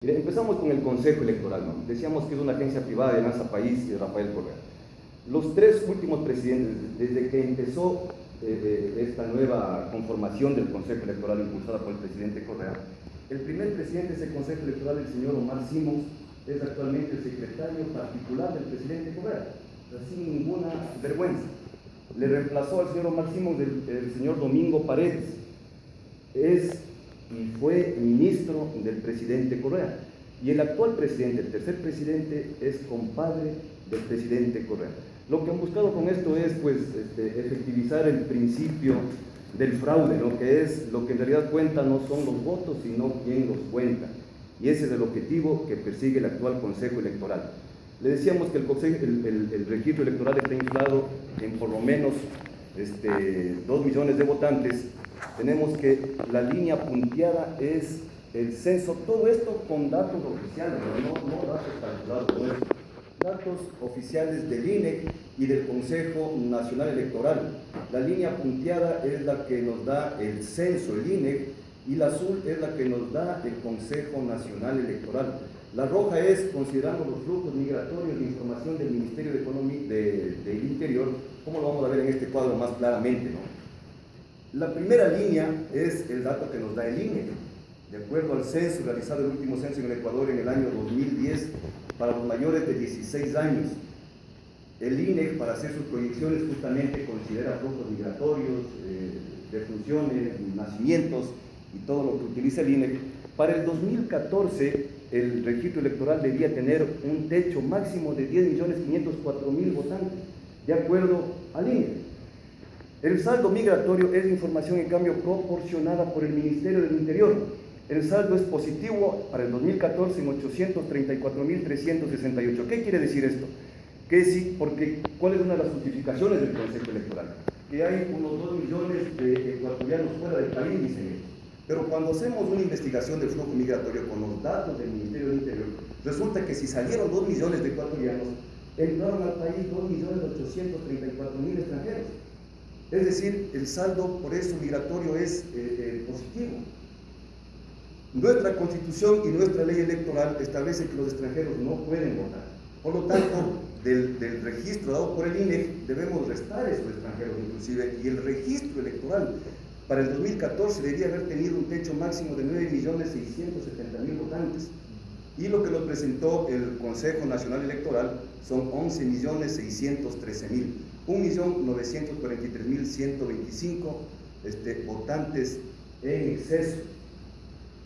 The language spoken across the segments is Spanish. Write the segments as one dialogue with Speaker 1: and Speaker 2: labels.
Speaker 1: Mire, empezamos con el Consejo Electoral, ¿no? Decíamos que es una agencia privada de Lanza País y de Rafael Correa. Los tres últimos presidentes, desde que empezó esta nueva conformación del Consejo Electoral impulsada por el presidente Correa, el primer presidente de ese Consejo Electoral, el señor Omar Simons, es actualmente el secretario particular del presidente Correa, sin ninguna vergüenza. Le reemplazó al señor Omar Simons el señor Domingo Paredes. Es y fue ministro del presidente Correa. Y el actual presidente, el tercer presidente, es compadre del presidente Correa. Lo que han buscado con esto es pues, efectivizar el principio del fraude, ¿no? Que es lo que en realidad cuenta no son los votos, sino quién los cuenta. Y ese es el objetivo que persigue el actual Consejo Electoral. Le decíamos que el registro electoral está inflado en por lo menos 2 millones de votantes. Tenemos que la línea punteada es el censo, todo esto con datos oficiales, no datos calculados, datos oficiales del INE y del Consejo Nacional Electoral. La línea punteada es la que nos da el censo, el INE, y la azul es la que nos da el Consejo Nacional Electoral. La roja es, considerando los flujos migratorios de información del Ministerio de Economía del Interior, como lo vamos a ver en este cuadro más claramente, ¿no? La primera línea es el dato que nos da el INE, de acuerdo al censo realizado, el último censo en el Ecuador en el año 2010, para los mayores de 16 años. El INE, para hacer sus proyecciones, justamente considera flujos migratorios, defunciones, nacimientos y todo lo que utiliza el INE. Para el 2014, el registro electoral debía tener un techo máximo de 10.504.000 votantes, de acuerdo al INE. El saldo migratorio es información, en cambio, proporcionada por el Ministerio del Interior. El saldo es positivo para el 2014 en 834.368. ¿Qué quiere decir esto? Que sí, porque ¿cuál es una de las justificaciones del Consejo Electoral? Que hay unos 2 millones de ecuatorianos fuera del país, dicen ellos. Pero cuando hacemos una investigación del flujo migratorio con los datos del Ministerio del Interior, resulta que si salieron 2 millones de ecuatorianos, entraron al país 2.834.000 extranjeros. Es decir, el saldo por eso migratorio es positivo. Nuestra Constitución y nuestra ley electoral establece que los extranjeros no pueden votar. Por lo tanto, del registro dado por el INE debemos restar esos extranjeros inclusive, y el registro electoral para el 2014 debería haber tenido un techo máximo de 9.670.000 votantes. Y lo que nos presentó el Consejo Nacional Electoral son 11.613.000, 1.943.125 votantes en exceso.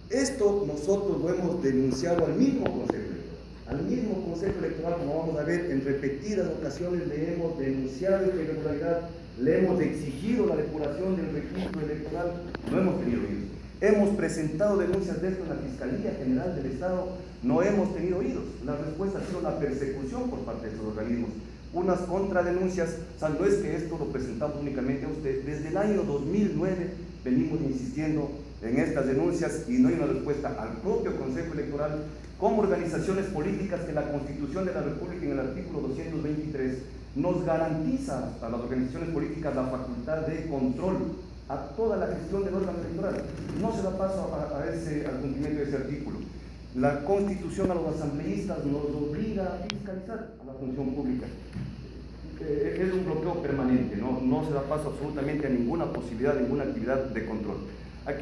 Speaker 1: Esto nosotros lo hemos denunciado al mismo Consejo Electoral, como vamos a ver, en repetidas ocasiones le hemos denunciado esta irregularidad, le hemos exigido la depuración del registro electoral, no hemos tenido oídos. Hemos presentado denuncias de esto en la Fiscalía General del Estado, no hemos tenido oídos. La respuesta ha sido la persecución por parte de estos organismos, unas contradenuncias, salvo es que esto lo presentamos únicamente a usted. Desde el año 2009 venimos insistiendo en estas denuncias y no hay una respuesta al propio Consejo Electoral como organizaciones políticas que la Constitución de la República en el artículo 223 nos garantiza a las organizaciones políticas la facultad de control a toda la gestión del órgano electoral. No se da paso al cumplimiento de ese artículo. La Constitución a los asambleístas nos obliga a fiscalizar a la función pública. Es un bloqueo permanente, no se da paso absolutamente a ninguna posibilidad, ninguna actividad de control. Aquí